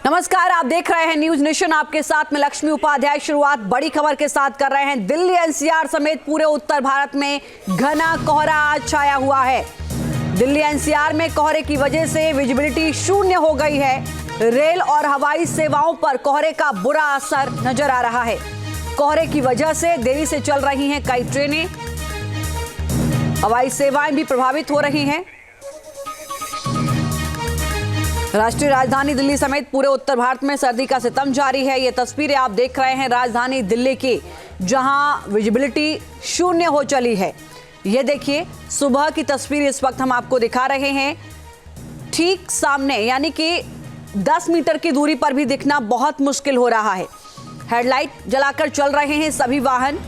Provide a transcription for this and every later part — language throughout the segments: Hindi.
नमस्कार, आप देख रहे हैं न्यूज नेशन। आपके साथ में लक्ष्मी उपाध्याय। शुरुआत बड़ी खबर के साथ कर रहे हैं। दिल्ली एनसीआर समेत पूरे उत्तर भारत में घना कोहरा आज छाया हुआ है। दिल्ली एनसीआर में कोहरे की वजह से विजिबिलिटी शून्य हो गई है। रेल और हवाई सेवाओं पर कोहरे का बुरा असर नजर आ रहा है। कोहरे की वजह से देरी से चल रही हैं कई ट्रेनें, हवाई सेवाएं भी प्रभावित हो रही हैं। राष्ट्रीय राजधानी दिल्ली समेत पूरे उत्तर भारत में सर्दी का सितम जारी है। ये तस्वीरें आप देख रहे हैं राजधानी दिल्ली की, जहां विजिबिलिटी शून्य हो चली है। ये देखिए, सुबह की तस्वीर इस वक्त हम आपको दिखा रहे हैं। ठीक सामने यानी कि 10 मीटर की दूरी पर भी दिखना बहुत मुश्किल हो रहा है। हेडलाइट जलाकर चल रहे हैं सभी वाहन,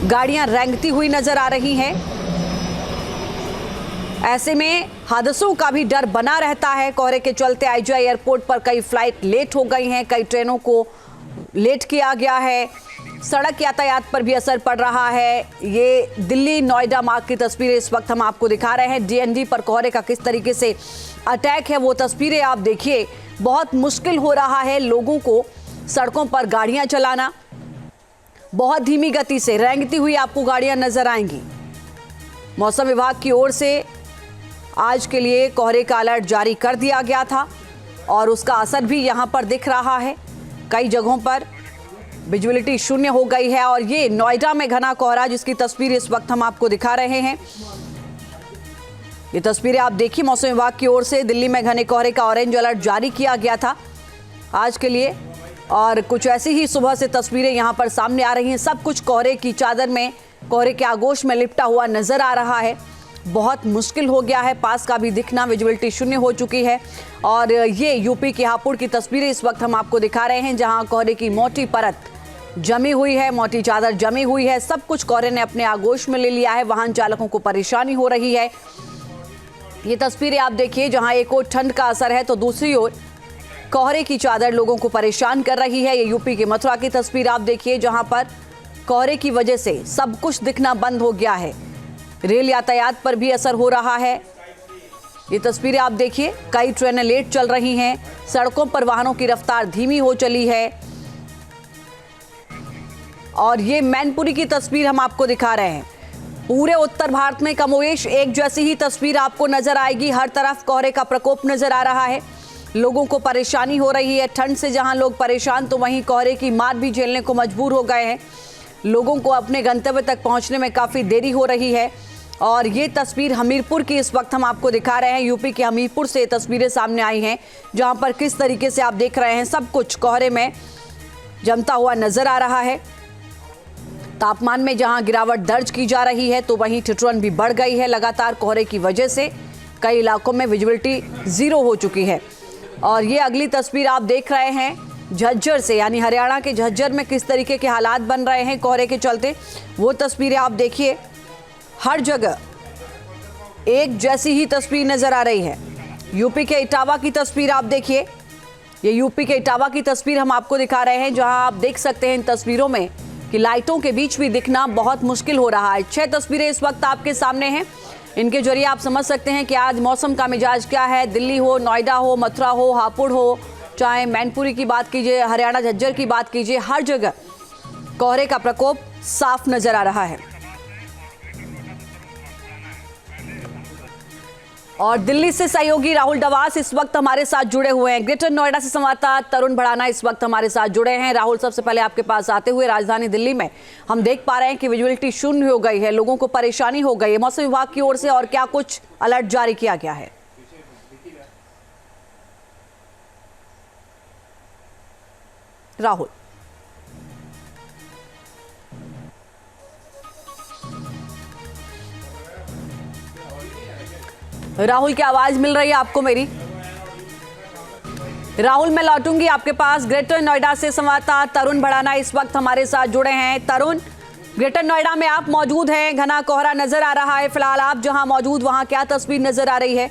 गाड़ियां रेंगती हुई नजर आ रही हैं। ऐसे में हादसों का भी डर बना रहता है। कोहरे के चलते आईजीआई एयरपोर्ट पर कई फ्लाइट लेट हो गई हैं, कई ट्रेनों को लेट किया गया है। सड़क यातायात पर भी असर पड़ रहा है। ये दिल्ली नोएडा मार्ग की तस्वीरें इस वक्त हम आपको दिखा रहे हैं। डीएनडी पर कोहरे का किस तरीके से अटैक है वो तस्वीरें आप देखिए। बहुत मुश्किल हो रहा है लोगों को सड़कों पर गाड़ियां चलाना। बहुत धीमी गति से रेंगती हुई आपको गाड़ियां नजर आएंगी। मौसम विभाग की ओर से आज के लिए कोहरे का अलर्ट जारी कर दिया गया था और उसका असर भी यहां पर दिख रहा है। कई जगहों पर विजिबिलिटी शून्य हो गई है और ये नोएडा में घना कोहरा, जिसकी तस्वीर इस वक्त हम आपको दिखा रहे हैं। ये तस्वीरें आप देखिए, मौसम विभाग की ओर से दिल्ली में घने कोहरे का ऑरेंज अलर्ट जारी किया गया था आज के लिए। और कुछ ऐसी ही सुबह से तस्वीरें यहां पर सामने आ रही हैं। सब कुछ कोहरे की चादर में, कोहरे के आगोश में लिपटा हुआ नजर आ रहा है। बहुत मुश्किल हो गया है पास का भी दिखना, विजिबिलिटी शून्य हो चुकी है। और ये यूपी के हापुड़ की तस्वीरें इस वक्त हम आपको दिखा रहे हैं, जहां कोहरे की मोटी परत जमी हुई है, मोटी चादर जमी हुई है। सब कुछ कोहरे ने अपने आगोश में ले लिया है। वाहन चालकों को परेशानी हो रही है। ये तस्वीरें आप देखिए, जहां एक ओर ठंड का असर है तो दूसरी ओर कोहरे की चादर लोगों को परेशान कर रही है। ये यूपी के मथुरा की तस्वीर आप देखिए, जहां पर कोहरे की वजह से सब कुछ दिखना बंद हो गया है। रेल यातायात पर भी असर हो रहा है। ये तस्वीरें आप देखिए, कई ट्रेनें लेट चल रही हैं। सड़कों पर वाहनों की रफ्तार धीमी हो चली है। और ये मैनपुरी की तस्वीर हम आपको दिखा रहे हैं। पूरे उत्तर भारत में कमोवेश एक जैसी ही तस्वीर आपको नजर आएगी। हर तरफ कोहरे का प्रकोप नजर आ रहा है। लोगों को परेशानी हो रही है। ठंड से जहां लोग परेशान, तो वहीं कोहरे की मार भी झेलने को मजबूर हो गए हैं। लोगों को अपने गंतव्य तक पहुंचने में काफी देरी हो रही है। और ये तस्वीर हमीरपुर की इस वक्त हम आपको दिखा रहे हैं। यूपी के हमीरपुर से तस्वीरें सामने आई हैं, जहां पर किस तरीके से आप देख रहे हैं सब कुछ कोहरे में जमता हुआ नजर आ रहा है। तापमान में जहां गिरावट दर्ज की जा रही है, तो वहीं ठिठुरन भी बढ़ गई है। लगातार कोहरे की वजह से कई इलाकों में विजिबिलिटी 0 हो चुकी है। और ये अगली तस्वीर आप देख रहे हैं झज्जर से, यानी हरियाणा के झज्जर में किस तरीके के हालात बन रहे हैं कोहरे के चलते, वो तस्वीरें आप देखिए। हर जगह एक जैसी ही तस्वीर नजर आ रही है। यूपी के इटावा की तस्वीर आप देखिए। ये यूपी के इटावा की तस्वीर हम आपको दिखा रहे हैं, जहां आप देख सकते हैं इन तस्वीरों में कि लाइटों के बीच भी दिखना बहुत मुश्किल हो रहा है। 6 तस्वीरें इस वक्त आपके सामने हैं। इनके जरिए आप समझ सकते हैं कि आज मौसम का मिजाज क्या है। दिल्ली हो, नोएडा हो, मथुरा हो, हापुड़ हो, चाहे मैनपुरी की बात कीजिए, हरियाणा झज्जर की बात कीजिए, हर जगह कोहरे का प्रकोप साफ नजर आ रहा है। और दिल्ली से सहयोगी राहुल डवास इस वक्त हमारे साथ जुड़े हुए हैं। ग्रेटर नोएडा से संवाददाता तरुण भड़ाना इस वक्त हमारे साथ जुड़े हैं। राहुल, सबसे पहले आपके पास आते हुए, राजधानी दिल्ली में हम देख पा रहे हैं कि विजिबिलिटी शून्य हो गई है, लोगों को परेशानी हो गई है। मौसम विभाग की ओर से और क्या कुछ अलर्ट जारी किया गया है? राहुल, राहुल की आवाज मिल रही है आपको मेरी? राहुल, मैं लौटूंगी आपके पास। ग्रेटर नोएडा से संवाददाता तरुण भड़ाना इस वक्त हमारे साथ जुड़े हैं। तरुण, ग्रेटर नोएडा में आप मौजूद हैं, घना कोहरा नजर आ रहा है। फिलहाल आप जहां मौजूद, वहां क्या तस्वीर नजर आ रही है?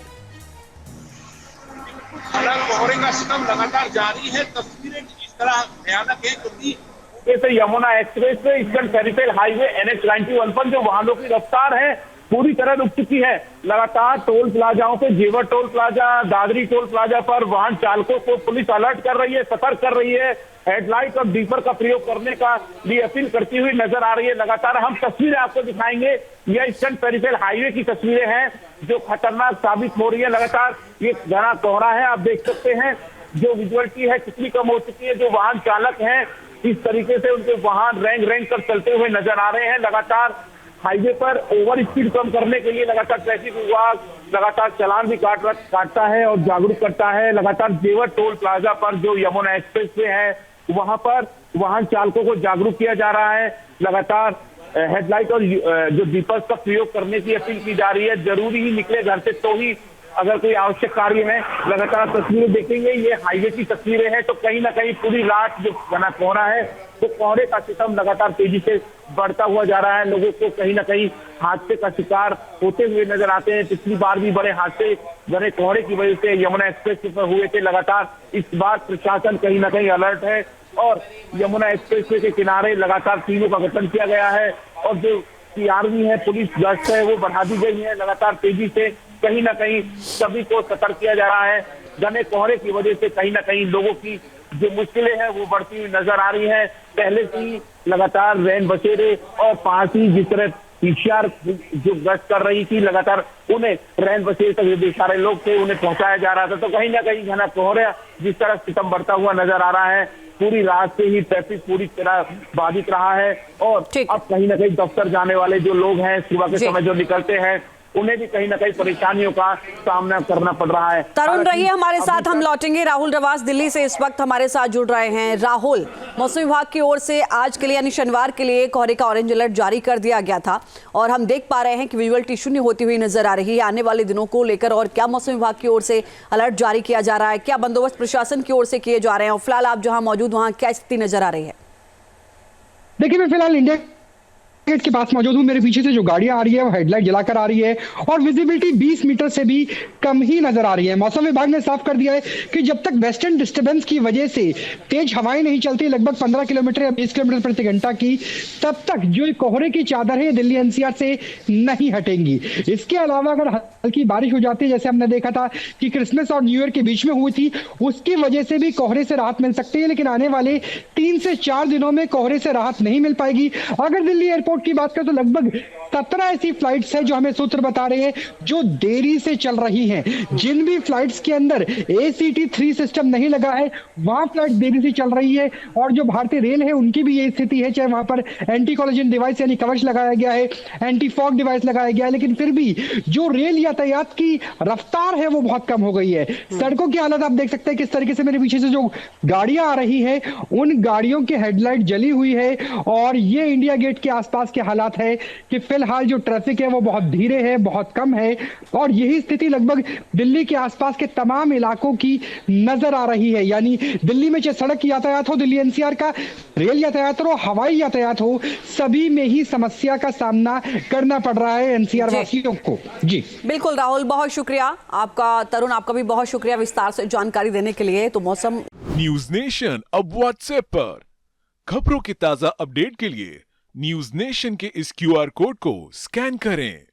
कोहरे का सितम लगातार जारी है। तस्वीरें इस तरह भयानक है क्योंकि Yamuna express way eastern peripheral highway NH 91 पर जो वाहनों की रफ्तार है पूरी तरह रुक चुकी है। लगातार टोल प्लाजाओं पे, जेवर toll plaza, Dadri toll plaza पर वाहन चालकों को पुलिस अलर्ट कर रही है, सतर्क कर रही है। हेडलाइट और बीपर का प्रयोग करने का भी अपील करती हुई नजर आ रही है। लगातार हम तस्वीरें आपको दिखाएंगे। यह ईस्टर्न पेरिफेरल हाईवे की तस्वीरें हैं जो खतरनाक साबित हो रही है। लगातार ये घना कोहरा है, आप देख सकते हैं जो विजुअलिटी है कितनी कम हो चुकी है। जो वाहन चालक हैं इस तरीके से उनके वाहन रेंग कर चलते हुए नजर आ रहे हैं। लगातार हाईवे पर ओवर स्पीड कम करने के लिए लगातार ट्रैफिक विभाग लगातार चालान भी काटता है और जागरूक करता है। लगातार जेवर टोल प्लाजा पर जो यमुना एक्सप्रेस वे है वहां पर वाहन चालकों को जागरूक किया जा रहा है। लगातार हेडलाइट और जो दीपक का प्रयोग करने की अपील की जा रही है। जरूरी ही निकले घर से तो ही अगर कोई आवश्यक कार्य में। लगातार तस्वीरें देखेंगे, ये हाईवे की तस्वीरें हैं तो कहीं ना कहीं पूरी रात जो घना कोहरा है तो कोहरे का सिस्टम लगातार तेजी से बढ़ता हुआ जा रहा है। लोगों को कहीं ना कहीं हादसे का शिकार होते हुए नजर आते हैं। पिछली बार भी बड़े हादसे घने कोहरे की वजह से यमुना एक्सप्रेस पर हुए थे। लगातार इस बार प्रशासन कहीं ना कहीं अलर्ट है और यमुना एक्सप्रेस के किनारे लगातार टीमों का गठन किया गया है और जो आर्मी है, पुलिस गश्त है वो बढ़ा दी गई है। लगातार तेजी से कहीं ना कहीं सभी को सतर्क किया जा रहा है। घने कोहरे की वजह से कहीं ना कहीं लोगों की जो मुश्किलें हैं वो बढ़ती हुई नजर आ रही है। पहले से ही लगातार रैन बसेरे और पास ही जिस तरह पीसीआर जो गश्त कर रही थी लगातार उन्हें रैन बसेरे तक जो सारे लोग थे उन्हें पहुंचाया जा रहा था। तो कहीं ना कहीं घना कोहरा जिस तरह सितम बढ़ता हुआ नजर आ रहा है। पूरी रात से ही ट्रैफिक पूरी तरह बाधित रहा है और अब कहीं ना कहीं दफ्तर जाने वाले जो लोग हैं सुबह के समय जो निकलते हैं उन्हें भी कहीं ना कहीं परेशानियों का सामना करना पड़ रहा है। तरुण रहिए हमारे साथ, हम लौटेंगे। राहुल रवास दिल्ली से इस वक्त हमारे साथ जुड़ रहे हैं। राहुल, मौसम विभाग की ओर से आज के लिए यानी शनिवार के लिए कोहरे का ऑरेंज अलर्ट जारी कर दिया गया था और हम देख पा रहे हैं कि विजुअलिटी शून्य होती हुई नजर आ रही है। आने वाले दिनों को लेकर और क्या मौसम विभाग की ओर से अलर्ट जारी किया जा रहा है, क्या बंदोबस्त प्रशासन की ओर से किए जा रहे हैं और फिलहाल आप जहां मौजूद वहां क्या स्थिति नजर आ रही है? देखिए, मैं फिलहाल इंडिया गेट के पास मौजूद हूँ। मेरे पीछे से जो गाड़ियां आ रही है वो हेडलाइट जलाकर आ रही है और विजिबिलिटी 20 मीटर से भी कम ही नजर आ रही है। मौसम विभाग ने साफ कर दिया है कि जब तक वेस्टर्न डिस्टर्बेंस की वजह से तेज हवाएं नहीं चलती लगभग 15 किलोमीटर या 20 किलोमीटर प्रति घंटा की, तब तक जो कोहरे की चादर है दिल्ली एनसीआर से नहीं हटेंगी। इसके अलावा अगर हल्की बारिश हो जाती है जैसे हमने देखा था कि क्रिसमस और न्यू ईयर के बीच में हुई थी, उसकी वजह से भी कोहरे से राहत मिल सकती है। लेकिन आने वाले 3 से 4 दिनों में कोहरे से राहत नहीं मिल पाएगी। अगर दिल्ली एयरपोर्ट की बात करें तो लगभग 17 ऐसी फ्लाइट्स है जो हमें सूत्र बता रहे हैं जो देरी से चल रही हैं। जिन भी फ्लाइट्स के अंदर ACT3 सिस्टम नहीं लगा है वहां फ्लाइट देरी से चल रही है और जो भारतीय रेल है उनकी भी ये स्थिति है, चाहे वहां पर एंटी कोलिजन डिवाइस यानी कवच लगाया गया है, एंटी फॉग डिवाइस लगाया गया है, लेकिन फिर भी जो रेल यातायात की रफ्तार है वो बहुत कम हो गई है। सड़कों की हालत आप देख सकते हैं किस तरीके से। मेरे पीछे से जो गाड़ियां आ रही है उन गाड़ियों की हेडलाइट जली हुई है और ये इंडिया गेट के आसपास के हालात है कि फिलहाल जो ट्रैफिक है वो बहुत धीरे है, बहुत कम है और यही स्थिति लगभग दिल्ली के आसपास के तमाम इलाकों की नजर आ रही है। यानी दिल्ली में चाहे सड़क यातायात हो, दिल्ली एनसीआर का रेल यातायात हो, हवाई यातायात हो, सभी में ही समस्या का सामना करना पड़ रहा है एनसीआर वासियों को। जी बिल्कुल राहुल, बहुत शुक्रिया आपका। तरुण, आपका भी बहुत शुक्रिया विस्तार से जानकारी देने के लिए। तो मौसम न्यूज नेशन अब व्हाट्सएप पर खबरों की ताजा अपडेट के लिए न्यूज नेशन के इस QR कोड को स्कैन करें।